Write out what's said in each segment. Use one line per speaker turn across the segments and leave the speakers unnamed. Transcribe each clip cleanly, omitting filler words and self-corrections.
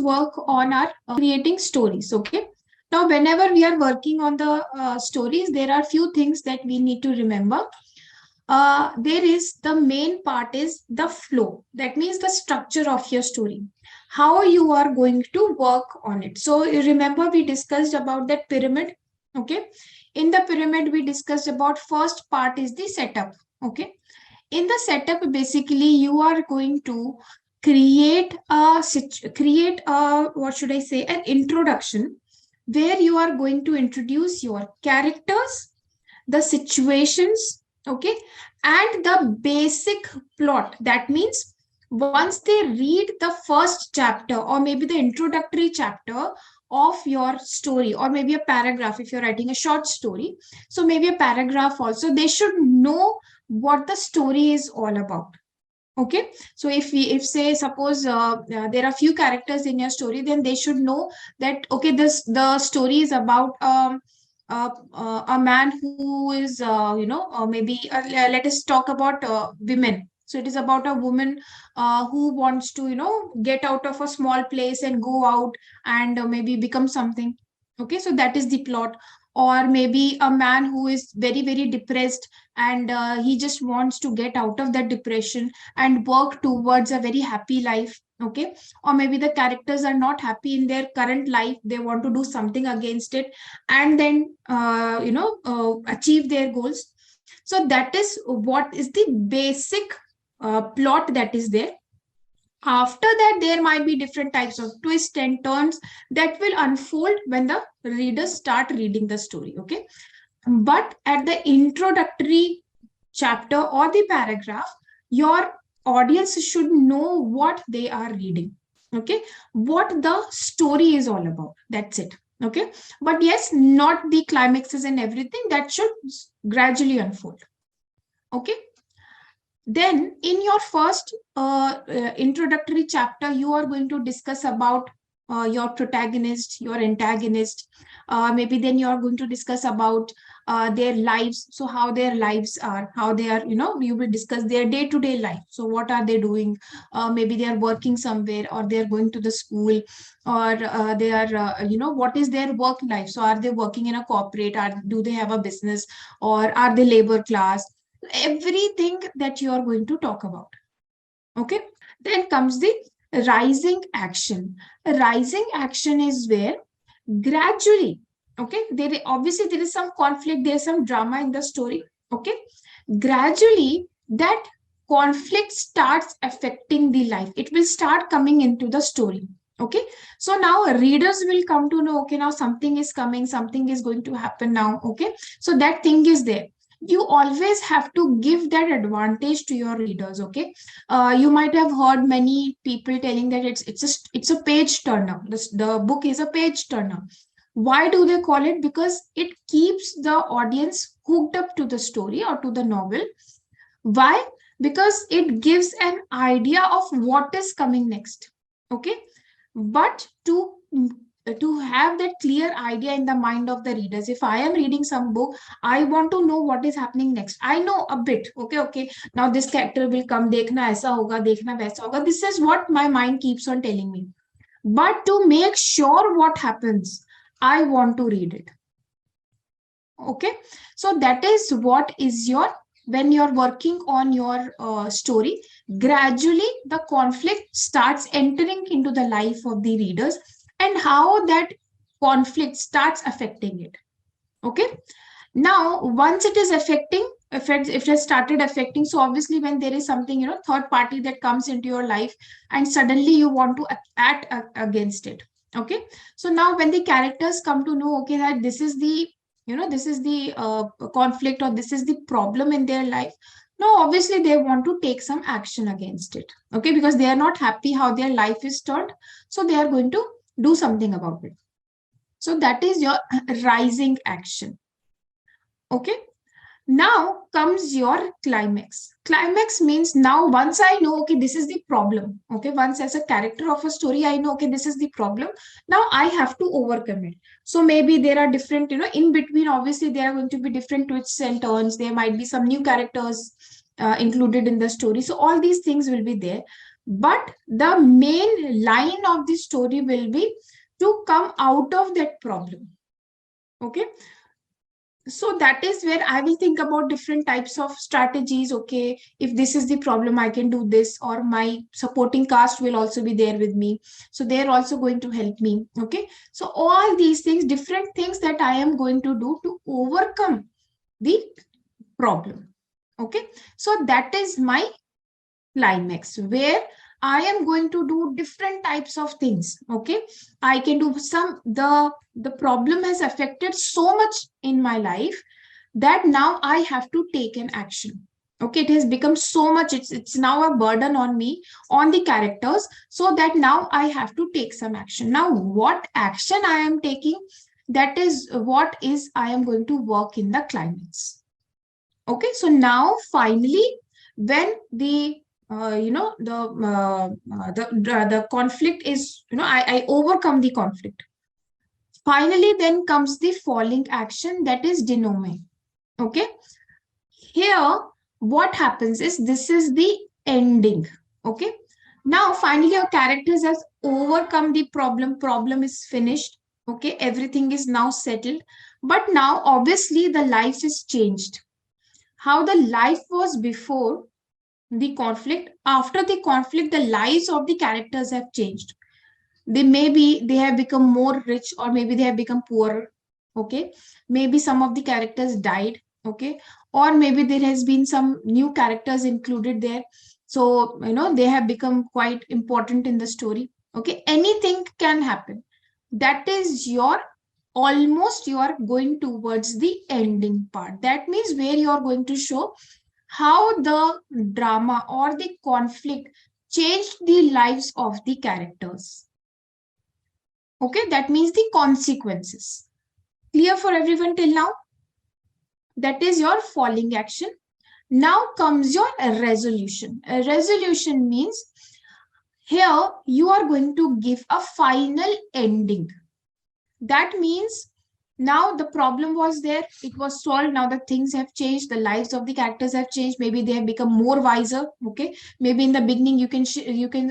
work on our creating stories. Okay. Now, whenever we are working on the stories, there are few things that we need to remember. There is the main part is the flow. That means the structure of your story, how you are going to work on it. So you remember we discussed about that pyramid. Okay. In the pyramid, we discussed about first part is the setup. Okay. In the setup, basically, you are going to create a what should I say, an introduction where you are going to introduce your characters, the situations, okay, and the basic plot. That means once they read the first chapter or maybe the introductory chapter of your story, or maybe a paragraph if you're writing a short story, so maybe a paragraph also, they should know what the story is all about. Okay, so if say suppose there are few characters in your story, then they should know that okay, the story is about a man who is maybe let us talk about women. So it is about a woman who wants to get out of a small place and go out and maybe become something. Okay, so that is the plot. Or maybe a man who is very very depressed, and he just wants to get out of that depression and work towards a very happy life. Okay, or maybe the characters are not happy in their current life, they want to do something against it and then achieve their goals. So that is what is the basic plot that is there. After that, there might be different types of twists and turns that will unfold when the readers start reading the story. Okay, but at the introductory chapter or the paragraph, your audience should know what they are reading. Okay, what the story is all about. That's it. Okay, but yes, not the climaxes and everything, that should gradually unfold. Okay, then in your first introductory chapter, you are going to discuss about your protagonist, your antagonist. Maybe then you are going to discuss about their lives. So how their lives are, how they are, you will discuss their day-to-day life. So what are they doing? Maybe they are working somewhere, or they are going to the school, or they are, what is their work life? So are they working in a corporate? Do they have a business, or are they labor class? Everything that you are going to talk about. Okay, then comes the rising action. Rising action is where gradually, okay, obviously there is some conflict, there is some drama in the story. Okay, gradually that conflict starts affecting the life, it will start coming into the story. Okay, so now readers will come to know, okay, now something is coming, something is going to happen now. Okay, so that thing is there. You always have to give that advantage to your readers. Okay, you might have heard many people telling that it's a page turner. The book is a page turner. Why do they call it? Because it keeps the audience hooked up to the story or to the novel. Why? Because it gives an idea of what is coming next. Okay, but to have that clear idea in the mind of the readers, if I am reading some book, I want to know what is happening next. I know a bit. Okay, now this character will come, dekhna aisa hoga, dekhna waisa hoga. This is what my mind keeps on telling me. But to make sure what happens, I want to read it. Okay, so that is what is your, when you're working on your story, gradually the conflict starts entering into the life of the readers, and how that conflict starts affecting it. Okay, now once it is affecting, if it has started affecting, so obviously when there is something, third party that comes into your life, and suddenly you want to act against it. Okay, so now when the characters come to know, okay, that this is the, this is the conflict, or this is the problem in their life, now obviously they want to take some action against it. Okay, because they are not happy how their life is turned, so they are going to do something about it. So that is your rising action. Okay, now comes your climax. Climax means now once I know, okay, this is the problem. Okay, once as a character of a story, I know, okay, this is the problem. Now I have to overcome it. So maybe there are different, in between, obviously there are going to be different twists and turns. There might be some new characters included in the story. So all these things will be there. but the main line of the story will be to come out of that problem. Okay, so that is where I will think about different types of strategies. Okay, if this is the problem, I can do this, or my supporting cast will also be there with me, so they're also going to help me. Okay, so all these things, different things that I am going to do to overcome the problem. Okay, so that is my climax, where I am going to do different types of things. Okay, I can do some, the problem has affected so much in my life that now I have to take an action. Okay, it has become so much, it's now a burden on me, on the characters, so that now I have to take some action. Now what action I am taking, that is what is I am going to work in the climax. Okay, so now finally, when the the conflict is, I overcome the conflict. Finally, then comes the falling action, that is denouement. Okay, here what happens is, this is the ending. Okay, now finally your characters has overcome the problem is finished. Okay, everything is now settled, but now obviously the life is changed. How the life was before the conflict, after the conflict, the lives of the characters have changed. They have become more rich, or maybe they have become poorer. Okay, maybe some of the characters died. Okay, or maybe there has been some new characters included there, so they have become quite important in the story. Okay, anything can happen. That is your, almost you are going towards the ending part. That means where you are going to show how the drama or the conflict changed the lives of the characters. Okay, that means the consequences. Clear for everyone till now? That is your falling action. Now comes your resolution. A resolution means here you are going to give a final ending. That means now the problem was there, it was solved, now the things have changed, the lives of the characters have changed, maybe they have become more wiser. Okay, maybe in the beginning you can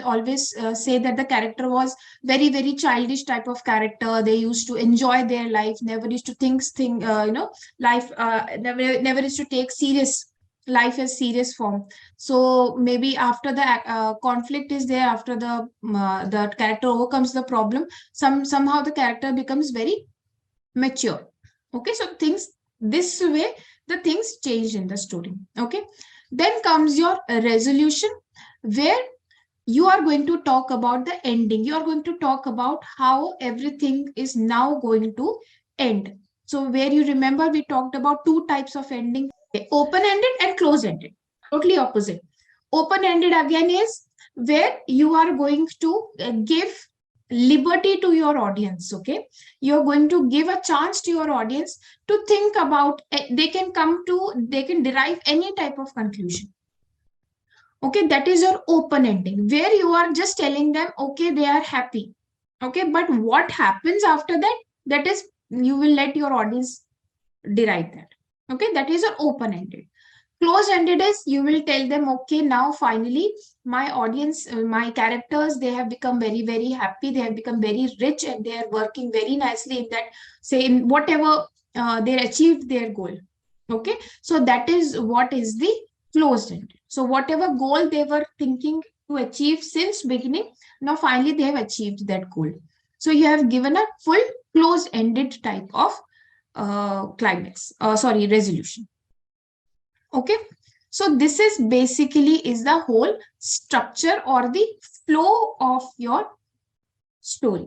always say that the character was very very childish type of character, they used to enjoy their life, never used to think life, never used to take serious life as serious form. So maybe after the conflict is there, after the character overcomes the problem, somehow the character becomes very mature. Okay, so things, this way the things change in the story. Okay, then comes your resolution, where you are going to talk about the ending, you are going to talk about how everything is now going to end. So where you remember we talked about two types of ending, open ended and closed ended, totally opposite. Open ended again is where you are going to give liberty to your audience. Okay, you're going to give a chance to your audience to think about, they can derive any type of conclusion. Okay, that is your open ending, where you are just telling them, okay, they are happy. Okay, but what happens after that, that is, you will let your audience derive that. Okay, that is your open ended. Close ended is you will tell them, okay, now finally my audience, my characters, they have become very very happy, they have become very rich, and they are working very nicely in that, say in whatever, they achieved their goal. Okay, so that is what is the closed ended. So whatever goal they were thinking to achieve since beginning, now finally they have achieved that goal. So you have given a full closed ended type of resolution. Okay, so this is basically is the whole structure or the flow of your story.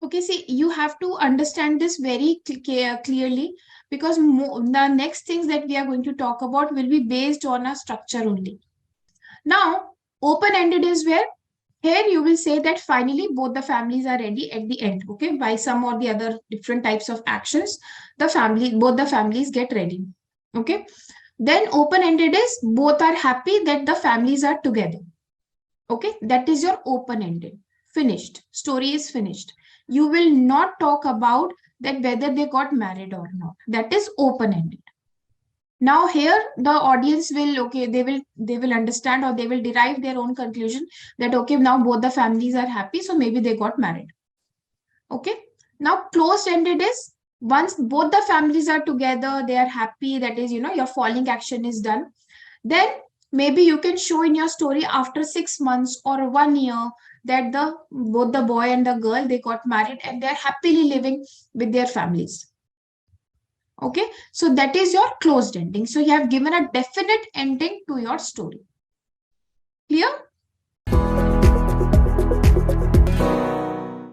Okay, see, you have to understand this very clearly, because the next things that we are going to talk about will be based on a structure only. Now, open-ended is where here you will say that finally both the families are ready at the end. Okay, by some or the other different types of actions, both the families get ready. Okay, then open-ended is both are happy that the families are together. Okay, that is your open-ended. Finished. Story is finished. You will not talk about that whether they got married or not. That is open-ended. Now here the audience will, okay, they will understand, or they will derive their own conclusion that, okay, now both the families are happy, so maybe they got married. Okay. Now closed ended is once both the families are together, they are happy, that is, your falling action is done, then maybe you can show in your story after 6 months or 1 year that the both the boy and the girl, they got married and they're happily living with their families. Okay, so that is your closed ending. So you have given a definite ending to your story. Clear?